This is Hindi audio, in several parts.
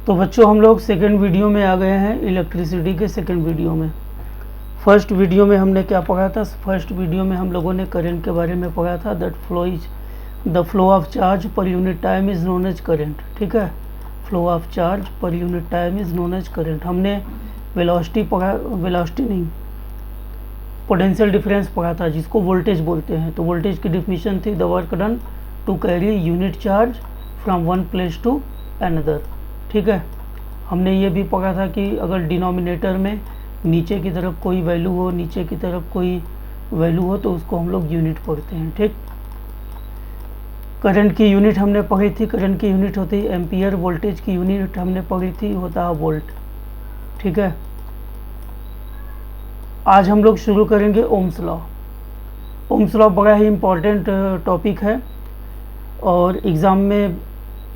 तो बच्चों हम लोग सेकंड वीडियो में आ गए हैं, इलेक्ट्रिसिटी के सेकंड वीडियो में। फर्स्ट वीडियो में हमने क्या पढ़ा था? फर्स्ट वीडियो में हम लोगों ने करंट के बारे में पढ़ा था। That the flow of charge per unit time is known as current. ठीक है, flow of charge per unit time is known as current. हमने वेलोसिटी पढ़ा, वेलोसिटी नहीं, पोटेंशियल डिफरेंस पढ़ा था जिसको वोल्टेज बोलते हैं। तो वोल्टेज की डिफिनीशन थी the work done to carry unit charge from one place to another. ठीक है, हमने ये भी पढ़ा था कि अगर डिनोमिनेटर में नीचे की तरफ कोई वैल्यू हो, नीचे की तरफ कोई वैल्यू हो तो उसको हम लोग यूनिट पढ़ते हैं। ठीक, करंट की यूनिट हमने पढ़ी थी, करंट की यूनिट होती है एम्पियर। वोल्टेज की यूनिट हमने पढ़ी थी, होता है वोल्ट। ठीक है, आज हम लोग शुरू करेंगे ओम्स लॉ। ओम्स लॉ बड़ा ही इम्पोर्टेंट टॉपिक है और एग्ज़ाम में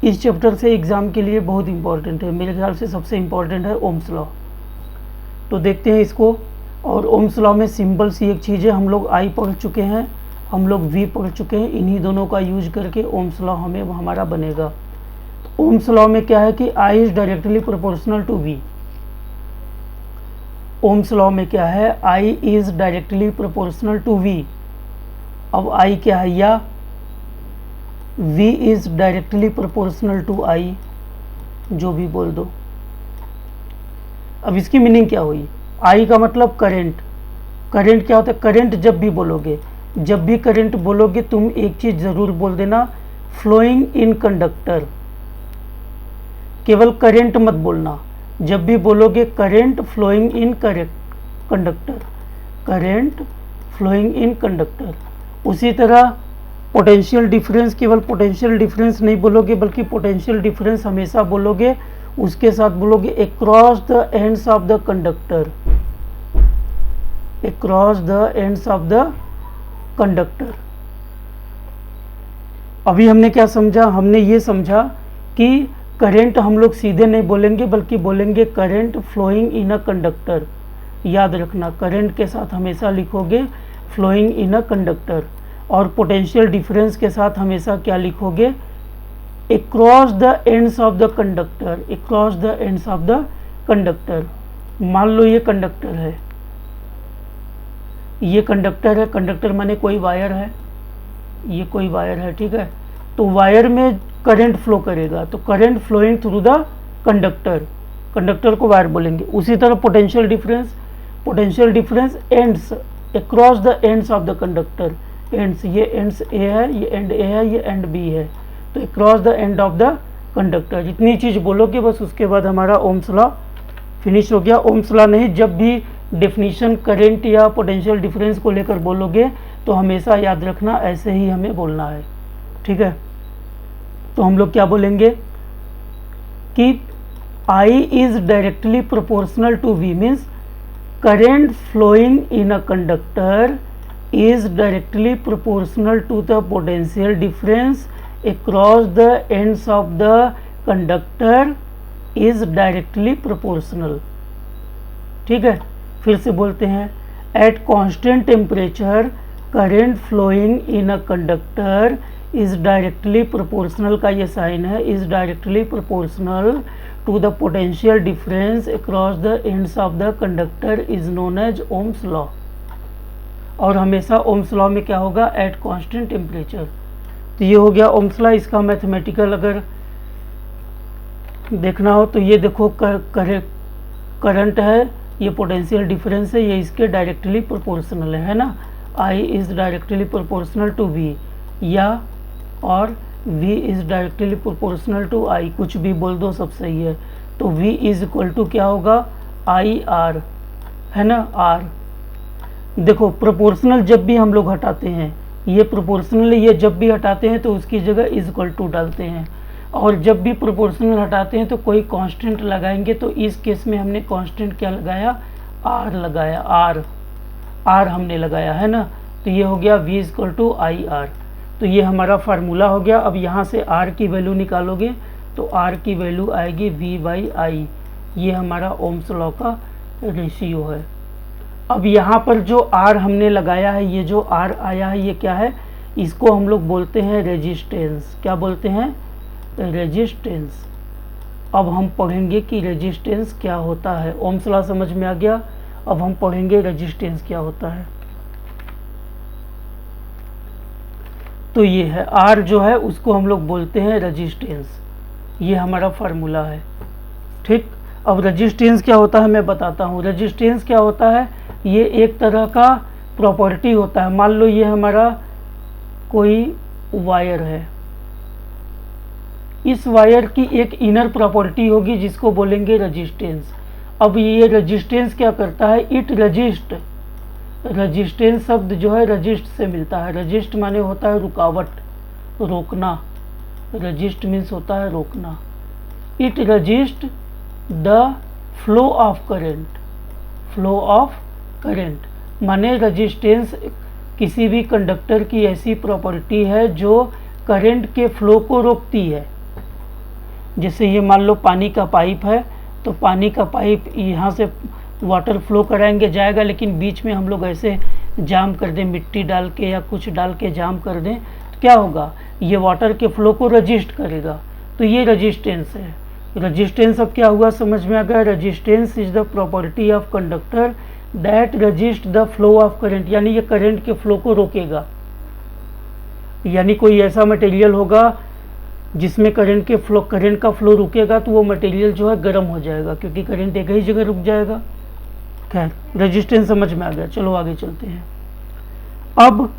इस चैप्टर से एग्ज़ाम के लिए बहुत इम्पोर्टेंट है। मेरे ख्याल से सबसे इम्पोर्टेंट है ओम्स लॉ। तो देखते हैं इसको। और ओम्स लॉ में सिंपल सी एक चीज़ है, हम लोग आई पढ़ चुके हैं, हम लोग वी पढ़ चुके हैं। इन्हीं दोनों का यूज करके ओम्स लॉ हमें हमारा बनेगा। तो ओम्स लॉ में क्या है कि I is directly proportional to V. Ohm's law में क्या है? I is directly proportional to V. अब आई क्या है? या V is directly proportional to I, जो भी बोल दो। अब इसकी मीनिंग क्या हुई? I का मतलब करंट। करंट क्या होता है? करंट जब भी बोलोगे, जब भी करंट बोलोगे तुम एक चीज़ ज़रूर बोल देना, फ्लोइंग इन कंडक्टर। केवल करंट मत बोलना, जब भी बोलोगे current flowing in conductor, current flowing in conductor. उसी तरह पोटेंशियल डिफरेंस, केवल पोटेंशियल डिफरेंस नहीं बोलोगे बल्कि पोटेंशियल डिफरेंस हमेशा बोलोगे, उसके साथ बोलोगे across the ends of the conductor, across the ends of the conductor. अभी हमने क्या समझा? हमने ये समझा कि करंट हम लोग सीधे नहीं बोलेंगे बल्कि बोलेंगे current flowing in a conductor. याद रखना, करंट के साथ हमेशा लिखोगे फ्लोइंग इन अ कंडक्टर। और पोटेंशियल डिफरेंस के साथ हमेशा क्या लिखोगे? Across the ends of the conductor, across the ends of the conductor. मान लो ये कंडक्टर है, ये कंडक्टर है, कंडक्टर माने कोई वायर है, ये कोई वायर है। ठीक है, तो वायर में करंट फ्लो करेगा, तो current flowing through the conductor, conductor को वायर बोलेंगे। उसी तरह potential difference, potential difference ends, across the ends of the conductor. Ends, ये एंड्स ए है, ये एंड ए है, ये एंड बी है, तो across the end of the conductor. जितनी चीज़ बोलोगे बस उसके बाद हमारा ओम्स लॉ फिनिश हो गया। ओम्स लॉ नहीं, जब भी डेफिनेशन करंट या पोटेंशियल डिफरेंस को लेकर बोलोगे तो हमेशा याद रखना ऐसे ही हमें बोलना है। ठीक है, तो हम लोग क्या बोलेंगे कि I is directly proportional to V, means current flowing in a conductor is directly proportional to the potential difference across the ends of the conductor is directly proportional। ठीक है, फिर से बोलते हैं, at constant temperature current flowing in a conductor is directly proportional का ये साइन है, is directly proportional to the potential difference across the ends of the conductor is known as Ohm's law। और हमेशा ओम्स लॉ में क्या होगा? Eight constant temperature. तो ये हो गया ओम्स लॉ। इसका मैथमेटिकल अगर देखना हो तो ये देखो, करंट है, ये पोटेंशियल डिफरेंस है, ये इसके डायरेक्टली प्रोपोर्शनल है ना। I is directly proportional to V, या और V is directly proportional to I, कुछ भी बोल दो सब सही है। तो वी इज इक्वल टू क्या होगा? आई आर, है ना, आर। देखो प्रोपोर्शनल जब भी हम लोग हटाते हैं, ये प्रोपोर्शनल, ये जब भी हटाते हैं तो उसकी जगह इज इक्वल टू डालते हैं। और जब भी प्रोपोर्शनल हटाते हैं तो कोई कांस्टेंट लगाएंगे। तो इस केस में हमने कांस्टेंट क्या लगाया? आर लगाया, आर, आर हमने लगाया, है ना। तो ये हो गया V is equal to I R. तो ये हमारा फार्मूला हो गया। अब यहाँ से आर की वैल्यू निकालोगे तो आर की वैल्यू आएगी V बाई आई। ये हमारा ओम्स लॉ का रेशियो है। अब यहाँ पर जो R हमने लगाया है, ये जो R आया है, ये क्या है? इसको हम लोग बोलते हैं रेजिस्टेंस। क्या बोलते हैं? रेजिस्टेंस। अब हम पढ़ेंगे कि रेजिस्टेंस क्या होता है। ओम्स लॉ समझ में आ गया। अब हम पढ़ेंगे रेजिस्टेंस क्या होता है। तो ये है R जो है उसको हम लोग बोलते हैं रेजिस्टेंस। ये हमारा फार्मूला है, ठीक। अब रेजिस्टेंस क्या होता है मैं बताता हूँ। रेजिस्टेंस क्या होता है, ये एक तरह का प्रॉपर्टी होता है। मान लो ये हमारा कोई वायर है, इस वायर की एक इनर प्रॉपर्टी होगी जिसको बोलेंगे रेजिस्टेंस। अब ये रेजिस्टेंस क्या करता है, इट रजिस्ट, रेजिस्टेंस शब्द जो है रजिस्ट से मिलता है। रजिस्ट माने होता है रुकावट, रोकना। रजिस्ट मीन्स होता है रोकना। It resist the flow of current, flow of current माने रेजिस्टेंस किसी भी कंडक्टर की ऐसी प्रॉपर्टी है जो करंट के फ्लो को रोकती है। जैसे ये मान लो पानी का पाइप है, तो पानी का पाइप यहाँ से वाटर फ्लो कराएंगे जाएगा, लेकिन बीच में हम लोग ऐसे जाम कर दें, मिट्टी डाल के या कुछ डाल के जाम कर दें, तो क्या होगा, ये वाटर के फ्लो को रजिस्ट करेगा। तो ये रेजिस्टेंस है। रेजिस्टेंस अब क्या हुआ समझ में आ गया। Resistance is the property of conductor that resist the flow of current, यानी ये करंट के फ्लो को रोकेगा। यानी कोई ऐसा मटेरियल होगा जिसमें करंट का फ्लो रुकेगा, तो वो मटेरियल जो है गर्म हो जाएगा, क्योंकि करंट एक ही जगह रुक जाएगा। खैर, रेजिस्टेंस समझ में आ गया। चलो आगे चलते हैं। अब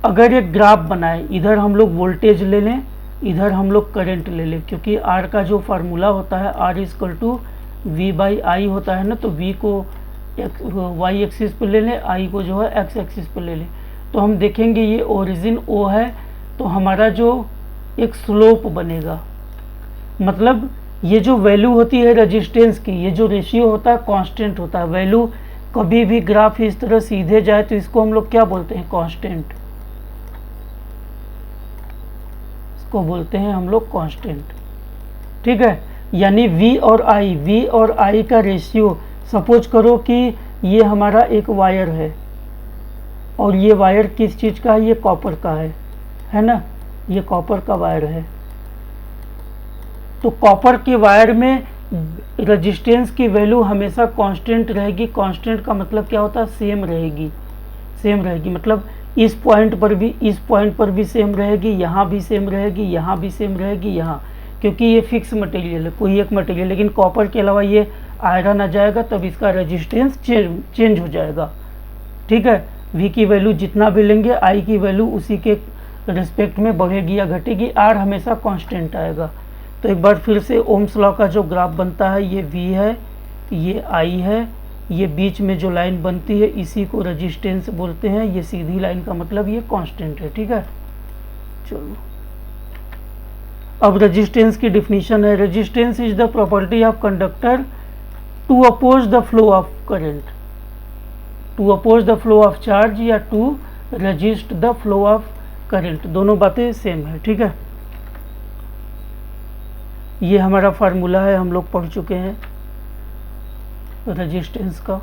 अगर एक ग्राफ बनाए, इधर हम लोग वोल्टेज ले लें, इधर हम लोग करंट ले लें, क्योंकि R का जो फार्मूला होता है R V/I होता है ना, तो V को Y एक्सिस पर ले लें, I को जो है X एक्सिस पर ले लें। तो हम देखेंगे ये ओरिजिन O है, तो हमारा जो एक स्लोप बनेगा, मतलब ये जो वैल्यू होती है रेजिस्टेंस की, ये जो रेशियो होता है कांस्टेंट होता है। वैल्यू कभी भी ग्राफ इस तरह सीधे जाए तो इसको हम लोग क्या बोलते हैं, कांस्टेंट। इसको बोलते हैं हम लोग कांस्टेंट, ठीक है। यानी V और I का रेशियो, सपोज करो कि ये हमारा एक वायर है, और ये वायर किस चीज़ का है, ये कॉपर का है ना, ये कॉपर का वायर है। तो कॉपर के वायर में रेजिस्टेंस की वैल्यू हमेशा कांस्टेंट रहेगी। कांस्टेंट का मतलब क्या होता है, सेम रहेगी। सेम रहेगी मतलब इस पॉइंट पर भी सेम रहेगी, यहाँ भी सेम रहेगी, यहाँ भी सेम रहेगी, यहाँ, क्योंकि ये फिक्स मटेरियल है, कोई एक मटेरियल। लेकिन कॉपर के अलावा ये आयरन आ जाएगा, तब इसका रेजिस्टेंस चेंज हो जाएगा, ठीक है। V की वैल्यू जितना भी लेंगे, I की वैल्यू उसी के रिस्पेक्ट में बढ़ेगी या घटेगी। R हमेशा कांस्टेंट आएगा। तो एक बार फिर से ओम्स लॉ का जो ग्राफ बनता है, ये V है, ये I है, ये बीच में जो लाइन बनती है इसी को रेजिस्टेंस बोलते हैं। ये सीधी लाइन का मतलब ये कांस्टेंट है, ठीक है। चलो अब रेजिस्टेंस की डिफिनीशन है। Resistance is the property of conductor to oppose the flow of current, to oppose the flow of charge या to resist the flow of current, दोनों बातें सेम है, ठीक है। ये हमारा फार्मूला है, हम लोग पढ़ चुके हैं रेजिस्टेंस का।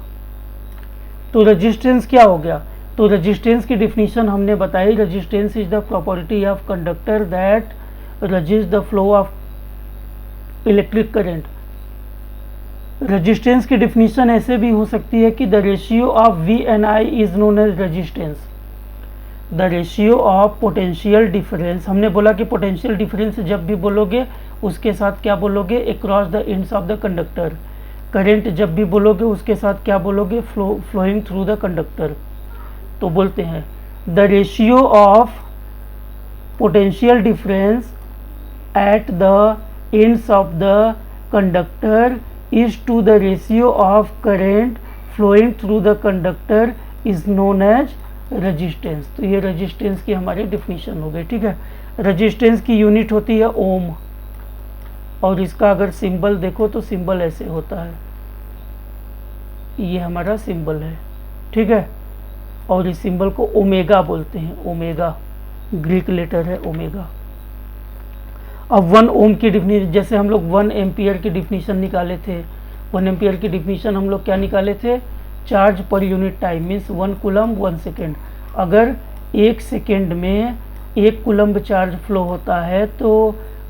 तो रेजिस्टेंस क्या हो गया, तो रेजिस्टेंस की डिफिनीशन हमने बताई। Resistance is the property of conductor that resist the flow of electric current. Resistance की डिफिनीशन ऐसे भी हो सकती है कि the ratio of V and I is known as resistance. The ratio of potential difference, हमने बोला कि पोटेंशियल डिफरेंस जब भी बोलोगे उसके साथ क्या बोलोगे, across the ends of the conductor. Current जब भी बोलोगे उसके साथ क्या बोलोगे, फ्लोइंग थ्रू द कंडक्टर। तो बोलते हैं the ratio of potential difference at the ends of the conductor is to the ratio of current flowing through the conductor is known as resistance। तो ये रेजिस्टेंस की हमारी डिफिनीशन हो गई, ठीक है। रेजिस्टेंस की यूनिट होती है ओम, और इसका अगर सिंबल देखो तो सिंबल ऐसे होता है, ये हमारा सिंबल है, ठीक है। और इस सिंबल को ओमेगा बोलते हैं, ओमेगा ग्रीक लेटर है ओमेगा। अब 1 ओम की डिफिनीशन, जैसे हम लोग 1 एम्पियर की डिफिनीशन निकाले थे, 1 एम्पियर की डिफिनीशन हम लोग क्या निकाले थे, charge per unit time means 1 coulomb 1 second. अगर 1 सेकेंड में 1 कूलम्ब चार्ज फ्लो होता है तो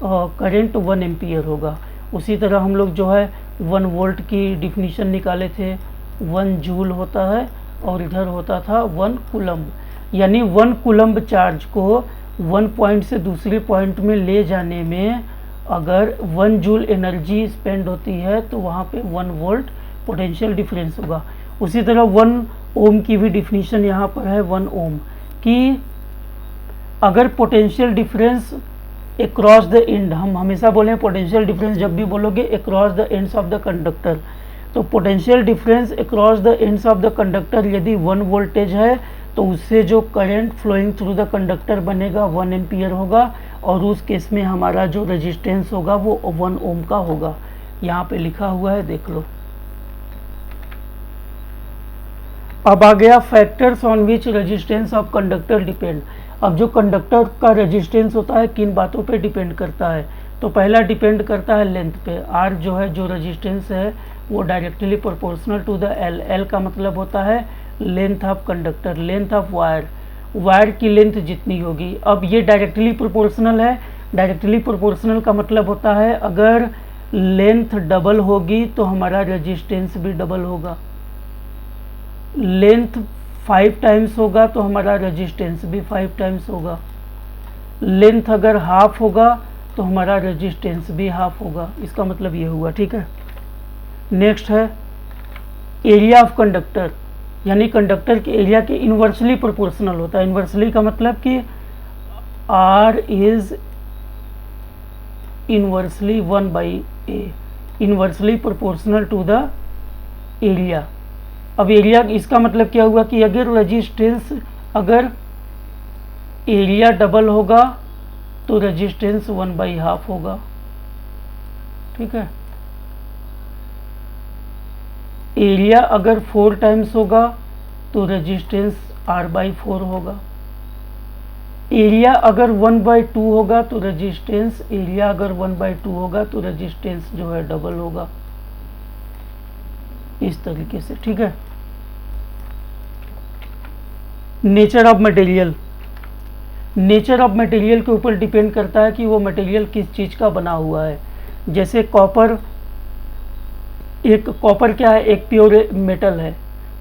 करंट 1 एम्पियर होगा। उसी तरह हम लोग जो है 1 वोल्ट की डिफिनीशन निकाले थे, 1 जूल होता है और इधर होता था 1 कूलम्ब। यानी 1 कूलम्ब चार्ज को 1 पॉइंट से दूसरे पॉइंट में ले जाने में अगर 1 जूल एनर्जी स्पेंड होती है तो वहाँ पे 1 वोल्ट पोटेंशियल डिफरेंस होगा। उसी तरह 1 ओम की भी डिफिनीशन यहाँ पर है, 1 ओम कि अगर potential difference across the end, हम हमेशा बोले पोटेंशियल डिफरेंस जब भी बोलोगे across the ends of the conductor, तो potential difference across the ends of the conductor यदि 1 वोल्टेज है तो उससे जो current flowing through the conductor बनेगा 1 एम्पियर होगा, और उस केस में हमारा जो रेजिस्टेंस होगा वो 1 ओम का होगा। यहाँ पे लिखा हुआ है, देख लो। अब आ गया factors on which resistance of conductor depend. अब जो कंडक्टर का रेजिस्टेंस होता है किन बातों पे डिपेंड करता है, तो पहला डिपेंड करता है लेंथ पे। आर जो है, जो रेजिस्टेंस है वो directly proportional to the L. L का मतलब होता है length of conductor, length of wire, wire की लेंथ जितनी होगी। अब ये डायरेक्टली प्रोपोर्शनल है। डायरेक्टली प्रोपोर्शनल का मतलब होता है अगर लेंथ डबल होगी तो हमारा रेजिस्टेंस भी डबल होगा। लेंथ 5 टाइम्स होगा तो हमारा रेजिस्टेंस भी 5 टाइम्स होगा। लेंथ अगर हाफ होगा तो हमारा रेजिस्टेंस भी हाफ होगा। इसका मतलब ये हुआ, ठीक है। नेक्स्ट है एरिया ऑफ कंडक्टर, यानी कंडक्टर के एरिया के इन्वर्सली प्रोपोर्शनल होता है। इन्वर्सली का मतलब कि R is inversely 1/A, inversely proportional to the area. अब एरिया, इसका मतलब क्या हुआ कि अगर रेजिस्टेंस, अगर एरिया डबल होगा तो रेजिस्टेंस 1/2 होगा, ठीक है। एरिया अगर 4 टाइम्स होगा तो रेजिस्टेंस R/4 होगा। एरिया अगर 1/2 होगा तो रेजिस्टेंस, एरिया अगर 1/2 होगा तो रेजिस्टेंस जो है डबल होगा, इस तरीके से, ठीक है। Nature of material, nature of material के ऊपर डिपेंड करता है कि वो मटेरियल किस चीज़ का बना हुआ है। जैसे कॉपर, एक कॉपर क्या है, एक प्योर मेटल है,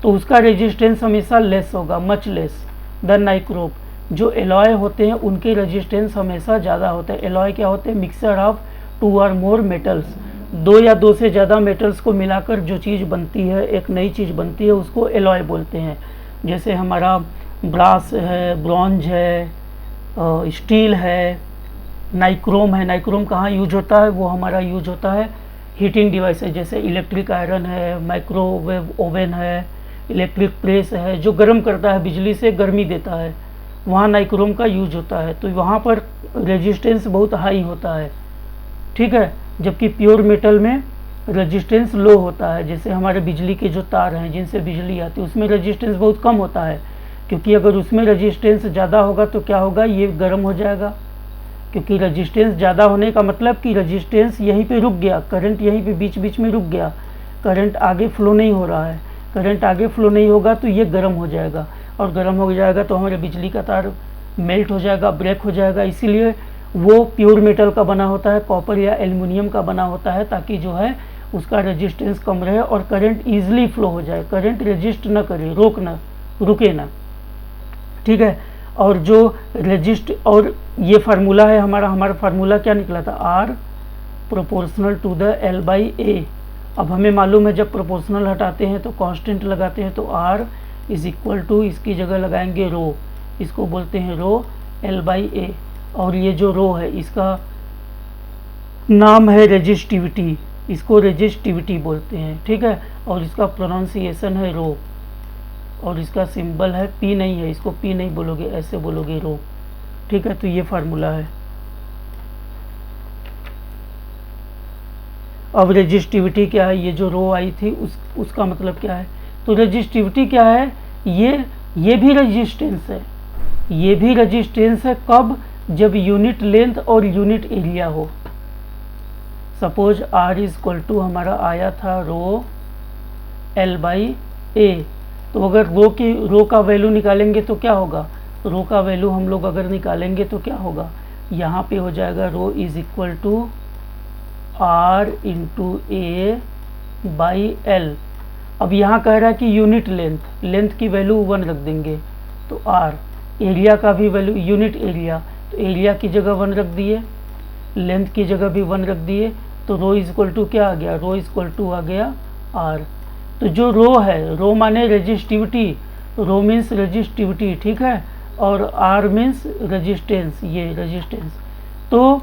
तो उसका रेजिस्टेंस हमेशा लेस होगा, मच लेस देन नाइक्रोम। जो एलॉय होते हैं उनके रेजिस्टेंस हमेशा ज़्यादा होता है। एलॉय क्या होते हैं, मिक्सचर ऑफ 2 और मोर मेटल्स, 2 या 2 से ज़्यादा मेटल्स को मिलाकर जो चीज़ बनती है, एक नई चीज़ बनती है, उसको एलॉय बोलते हैं। जैसे हमारा ब्रास है, ब्रॉन्ज है, स्टील है, नाइक्रोम है। नाइक्रोम कहाँ यूज होता है, वो हमारा यूज होता है हीटिंग डिवाइस है, जैसे इलेक्ट्रिक आयरन है, माइक्रोवेव ओवन है, इलेक्ट्रिक प्रेस है, जो गर्म करता है, बिजली से गर्मी देता है, वहाँ नाइक्रोम का यूज होता है। तो वहाँ पर रेजिस्टेंस बहुत हाई होता है, ठीक है। जबकि प्योर मेटल में रेजिस्टेंस लो होता है। जैसे हमारे बिजली के जो तार हैं जिनसे बिजली आती है, उसमें रेजिस्टेंस बहुत कम होता है, क्योंकि अगर उसमें रेजिस्टेंस ज़्यादा होगा तो क्या होगा, ये गर्म हो जाएगा। क्योंकि रेजिस्टेंस ज़्यादा होने का मतलब कि रेजिस्टेंस यहीं पे रुक गया, करंट यहीं पे बीच बीच में रुक गया, करंट आगे फ्लो नहीं हो रहा है। करंट आगे फ्लो नहीं होगा तो ये गर्म हो जाएगा, और गर्म हो जाएगा तो हमारे बिजली का तार मेल्ट हो जाएगा, ब्रेक हो जाएगा। इसीलिए वो प्योर मेटल का बना होता है, कॉपर या एल्युमिनियम का बना होता है, ताकि जो है उसका रेजिस्टेंस कम रहे और करंट ईजिली फ्लो हो जाए, करंट रेजिस्ट ना करे, रुके ना, ठीक है। और जो रेजिस्ट, और ये फार्मूला है हमारा फार्मूला क्या निकला था, R proportional to the L/A। अब हमें मालूम है जब प्रोपोर्शनल हटाते हैं तो कांस्टेंट लगाते हैं, तो R इज इक्वल टू, इसकी जगह लगाएंगे रो, इसको बोलते हैं रो L/A। और ये जो रो है इसका नाम है रेजिस्टिविटी, इसको रेजिस्टिविटी बोलते हैं, ठीक है। और इसका प्रोनाउंसिएशन है रो, और इसका सिंबल है P, नहीं है, इसको P नहीं बोलोगे, ऐसे बोलोगे रो, ठीक है। तो ये फार्मूला है। अब रेजिस्टिविटी क्या है, ये जो रो आई थी उसका मतलब क्या है, तो रेजिस्टिविटी क्या है, ये भी रेजिस्टेंस है, ये भी रेजिस्टेंस है। कब, जब यूनिट लेंथ और यूनिट एरिया हो। Suppose R is equal to हमारा आया था रो L/A, तो अगर रो का वैल्यू निकालेंगे तो क्या होगा, रो का वैल्यू हम लोग अगर निकालेंगे तो क्या होगा, यहाँ पे हो जाएगा rho is equal to R into A by L. अब यहाँ कह रहा है कि यूनिट लेंथ, लेंथ की वैल्यू 1 रख देंगे तो आर, एरिया का भी वैल्यू यूनिट एरिया, तो एरिया की जगह 1 रख दिए, लेंथ की जगह भी 1 रख दिए, तो रो इज इक्वल टू क्या आ गया, रो इज इक्वल टू आ गया आर। तो जो रो है, रो माने रेजिस्टिविटी, रो मीन्स रेजिस्टिविटी, ठीक है, और आर मीन्स रेजिस्टेंस, ये रेजिस्टेंस। तो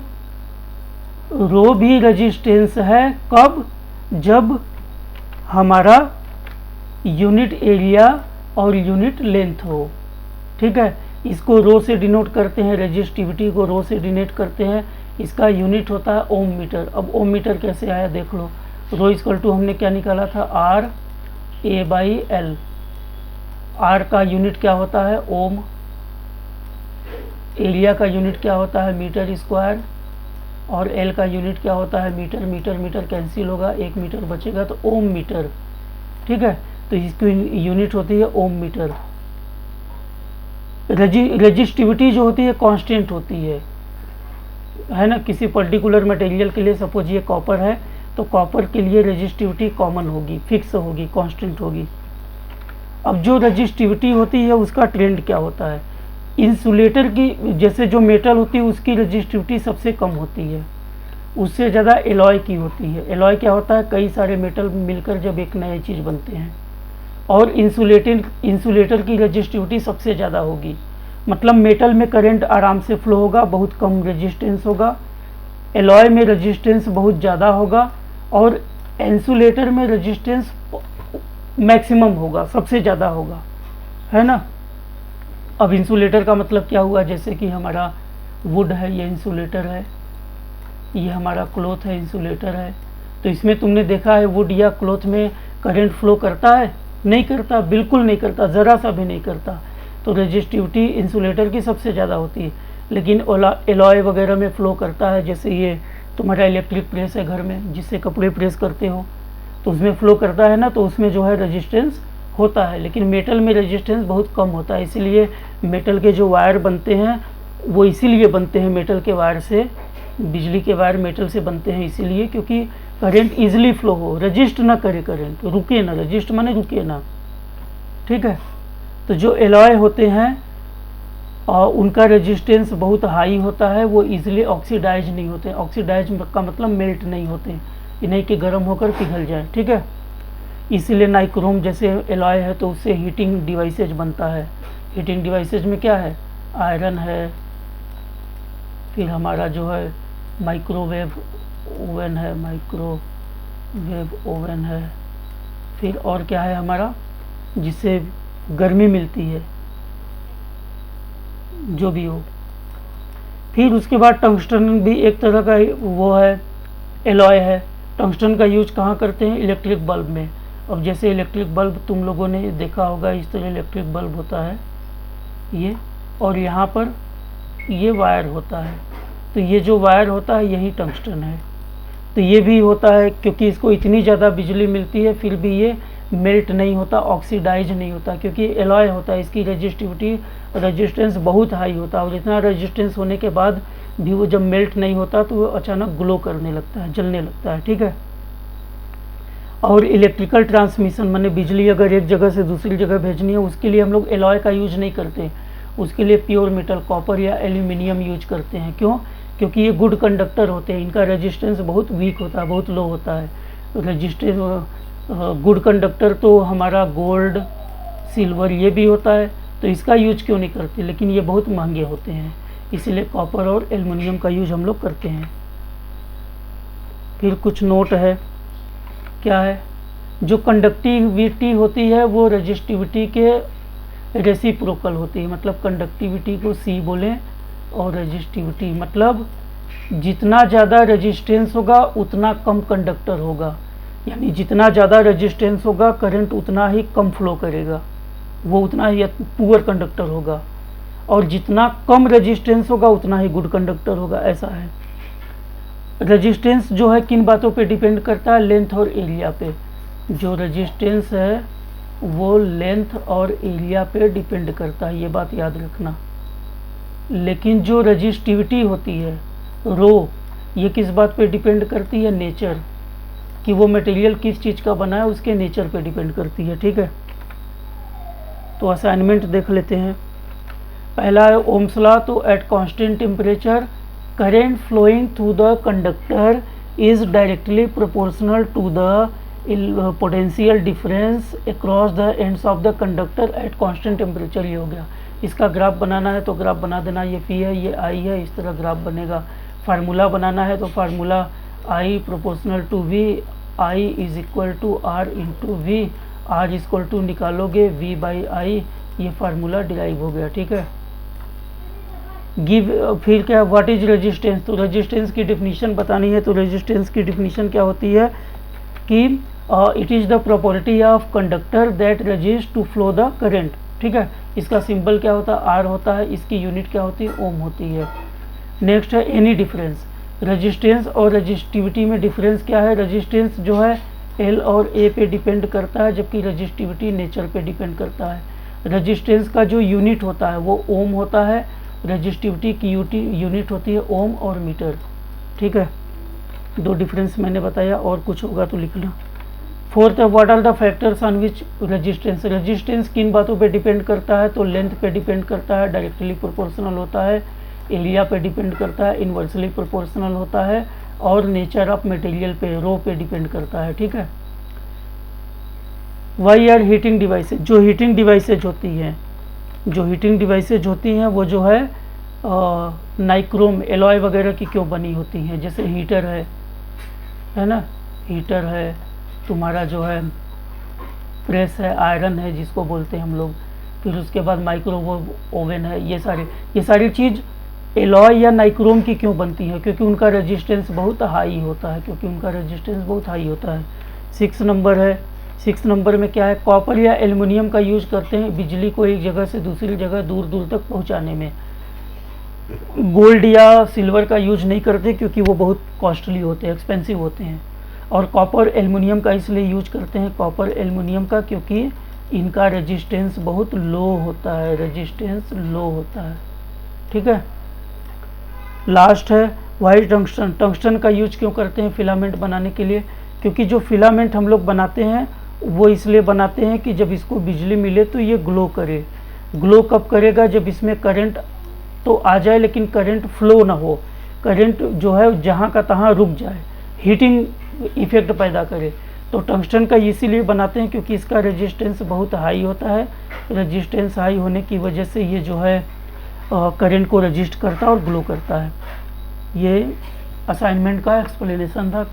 रो भी रेजिस्टेंस है, कब, जब हमारा यूनिट एरिया और यूनिट लेंथ हो, ठीक है। इसको रो से डिनोट करते हैं, रेजिस्टिविटी को रो से डिनोट करते हैं, इसका यूनिट होता है ओम मीटर। अब ओम मीटर कैसे आया देख लो, रो इक्वल टू हमने क्या निकाला था, R A by L. R का यूनिट क्या होता है, ओम, एरिया का यूनिट क्या होता है, मीटर स्क्वायर, और एल का यूनिट क्या होता है, मीटर। मीटर मीटर कैंसिल होगा, 1 मीटर बचेगा तो ओम मीटर, ठीक है। तो इसकी यूनिट होती है ओम मीटर। रेजिस्टिविटी जो होती है कांस्टेंट होती है ना, किसी पर्टिकुलर मटेरियल के लिए, सपोज ये कॉपर है तो कॉपर के लिए रेजिस्टिविटी कॉमन होगी, फिक्स होगी, कांस्टेंट होगी। अब जो रेजिस्टिविटी होती है उसका ट्रेंड क्या होता है, इंसुलेटर की, जैसे जो मेटल होती है उसकी रेजिस्टिविटी सबसे कम होती है, उससे ज़्यादा एलॉय की होती है। एलॉय क्या होता है, कई सारे मेटल मिलकर जब एक नई चीज़ बनते हैं। और इंसुलेटर की रेजिस्टिविटी सबसे ज़्यादा होगी, मतलब मेटल में करंट आराम से फ्लो होगा, बहुत कम रेजिस्टेंस होगा। एलॉय में रेजिस्टेंस बहुत ज़्यादा होगा, और इंसुलेटर में रेजिस्टेंस मैक्सिमम होगा, सबसे ज़्यादा होगा, है ना। अब इंसुलेटर का मतलब क्या हुआ, जैसे कि हमारा वुड है, ये इंसुलेटर है, ये हमारा क्लॉथ है, इंसुलेटर है। तो इसमें तुमने देखा है वुड या क्लॉथ में करंट फ्लो करता है, नहीं करता, बिल्कुल नहीं करता, ज़रा सा भी नहीं करता। तो रेजिस्टिविटी इंसुलेटर की सबसे ज़्यादा होती है। लेकिन एलॉय वगैरह में फ़्लो करता है, जैसे ये तुम्हारा इलेक्ट्रिक प्रेस है घर में जिससे कपड़े प्रेस करते हो, तो उसमें फ़्लो करता है ना, तो उसमें जो है रेजिस्टेंस होता है। लेकिन मेटल में रेजिस्टेंस बहुत कम होता है, इसीलिए मेटल के जो वायर बनते हैं वो इसीलिए बनते हैं मेटल के वायर से, बिजली के वायर मेटल से बनते हैं इसीलिए, क्योंकि करंट इजीली फ्लो हो, रजिस्ट ना करे करंट, रुके ना, रजिस्ट माने रुके ना, ठीक है। तो जो एलॉय होते हैं और उनका रेजिस्टेंस बहुत हाई होता है, वो इजीली ऑक्सीडाइज नहीं होते। ऑक्सीडाइज का मतलब मेल्ट नहीं होते, ये नहीं कि गर्म होकर पिघल जाए, ठीक है। इसीलिए नाइक्रोम जैसे एलॉय है तो उससे हीटिंग डिवाइसेज बनता है। हीटिंग डिवाइसेज में क्या है, आयरन है, फिर हमारा जो है माइक्रोवेव ओवन है, माइक्रोवेव ओवन है, फिर और क्या है हमारा जिससे गर्मी मिलती है, जो भी हो। फिर उसके बाद टंगस्टन भी एक तरह का वो है, एलॉय है। टंगस्टन का यूज कहाँ करते हैं, इलेक्ट्रिक बल्ब में। अब जैसे इलेक्ट्रिक बल्ब तुम लोगों ने देखा होगा, इस तरह इलेक्ट्रिक बल्ब होता है ये, और यहाँ पर ये वायर होता है, तो ये जो वायर होता है यही टंगस्टन है। तो ये भी होता है, क्योंकि इसको इतनी ज़्यादा बिजली मिलती है फिर भी ये मेल्ट नहीं होता, ऑक्सीडाइज नहीं होता, क्योंकि एलॉय होता है, इसकी रेजिस्टेंस बहुत हाई होता है। और इतना रेजिस्टेंस होने के बाद भी वो जब मेल्ट नहीं होता तो वो अचानक ग्लो करने लगता है, जलने लगता है, ठीक है। और इलेक्ट्रिकल ट्रांसमिशन माने बिजली अगर एक जगह से दूसरी जगह भेजनी है, उसके लिए हम लोग एलॉय का यूज नहीं करते, उसके लिए प्योर मेटल कॉपर या एल्यूमिनियम यूज करते हैं। क्यों, क्योंकि ये गुड कंडक्टर होते हैं, इनका रेजिस्टेंस बहुत वीक होता है, बहुत लो होता है। रेजिस्टेंस गुड कंडक्टर तो हमारा गोल्ड, सिल्वर ये भी होता है, तो इसका यूज क्यों नहीं करते, लेकिन ये बहुत महंगे होते हैं, इसीलिए कॉपर और एल्युमिनियम का यूज हम लोग करते हैं। फिर कुछ नोट है, क्या है, जो कंडक्टिविटी होती है वो रेजिस्टिविटी के रेसिप्रोकल होती है। मतलब कंडक्टिविटी को सी बोलें और रेजिस्टिविटी मतलब जितना ज़्यादा रेजिस्टेंस होगा उतना कम कंडक्टर होगा, यानी जितना ज़्यादा रेजिस्टेंस होगा करंट उतना ही कम फ्लो करेगा, वो उतना ही पुअर कंडक्टर होगा, और जितना कम रेजिस्टेंस होगा उतना ही गुड कंडक्टर होगा, ऐसा है। रेजिस्टेंस जो है किन बातों पे डिपेंड करता है, लेंथ और एरिया पे। जो रेजिस्टेंस है वो लेंथ और एरिया पे डिपेंड करता है, ये बात याद रखना। लेकिन जो रजिस्टिविटी होती है रो, ये किस बात पे डिपेंड करती है? नेचर, कि वो मटेरियल किस चीज़ का बना है उसके नेचर पे डिपेंड करती है। ठीक है, तो असाइनमेंट देख लेते हैं। पहला है ओम्स लॉ। तो at constant temperature current flowing through the conductor is directly proportional to the potential difference across the ends of the conductor at constant temperature. ये हो गया। इसका ग्राफ बनाना है तो ग्राफ बना देना, ये पी है ये आई है, इस तरह ग्राफ बनेगा। फार्मूला बनाना है तो formula I proportional to V, I is equal to R into V, R equal to निकालोगे वी बाई आई, ये फार्मूला डिराइव हो गया। ठीक है, गिव फिर क्या, व्हाट इज रेजिस्टेंस। तो रेजिस्टेंस की डिफिनीशन बतानी है। तो रेजिस्टेंस की डिफिनीशन क्या होती है कि it is the property of conductor that resist to flow the current. ठीक है, इसका सिंबल क्या होता है? आर होता है। इसकी यूनिट क्या होती है? ओम होती है। नेक्स्ट है एनी डिफरेंस। रेजिस्टेंस और रेजिस्टिविटी में डिफरेंस क्या है? रेजिस्टेंस जो है एल और ए पे डिपेंड करता है, जबकि रेजिस्टिविटी नेचर पे डिपेंड करता है। रेजिस्टेंस का जो यूनिट होता है वो ओम होता है, रेजिस्टिविटी की यूनिट होती है ओम और मीटर। ठीक है, दो डिफरेंस मैंने बताया, और कुछ होगा तो लिख लो। फोर्थ है what are the factors on which resistance. Resistance किन बातों पे डिपेंड करता है? तो लेंथ पे डिपेंड करता है, डायरेक्टली प्रोपोर्शनल होता है, एरिया पे डिपेंड करता है, इन्वर्सली प्रोपोर्शनल होता है, और नेचर ऑफ मटेरियल पे, रो पे डिपेंड करता है। ठीक है, वाई आर हीटिंग डिवाइसेज। जो हीटिंग डिवाइसेज होती हैं, जो हीटिंग डिवाइसेज होती हैं वो जो है नाइक्रोम एलॉय वगैरह की क्यों बनी होती हैं? जैसे हीटर है ना, हीटर है, तुम्हारा जो है प्रेस है, आयरन है जिसको बोलते हैं हम लोग, फिर उसके बाद माइक्रोवेव ओवन है, ये सारी चीज़ एलॉय या नाइक्रोम की क्यों बनती है? क्योंकि उनका रेजिस्टेंस बहुत हाई होता है, सिक्स नंबर है। सिक्स नंबर में क्या है? कॉपर या एल्युमिनियम का यूज करते हैं बिजली को एक जगह से दूसरी जगह दूर दूर तक पहुंचाने में। गोल्ड या सिल्वर का यूज नहीं करते क्योंकि वो बहुत कॉस्टली होते हैं, एक्सपेंसिव होते हैं। और कॉपर एल्युमिनियम का इसलिए यूज करते हैं, कॉपर एल्युमिनियम का, क्योंकि इनका रेजिस्टेंस बहुत लो होता है, ठीक है। लास्ट है वाइट टंगस्टन। टंगस्टन का यूज क्यों करते हैं फिलामेंट बनाने के लिए? क्योंकि जो फिलामेंट हम लोग बनाते हैं वो इसलिए बनाते हैं कि जब इसको बिजली मिले तो ये ग्लो करे। ग्लो कब करेगा? जब इसमें करंट तो आ जाए लेकिन करंट फ्लो ना हो, करंट जो है जहाँ का तहाँ रुक जाए, हीटिंग इफेक्ट पैदा करे। तो टंगस्टन का इसीलिए बनाते हैं क्योंकि इसका रेजिस्टेंस बहुत हाई होता है। रेजिस्टेंस हाई होने की वजह से ये जो है करंट को रजिस्ट करता है और ग्लो करता है। ये असाइनमेंट का एक्सप्लेनेशन था।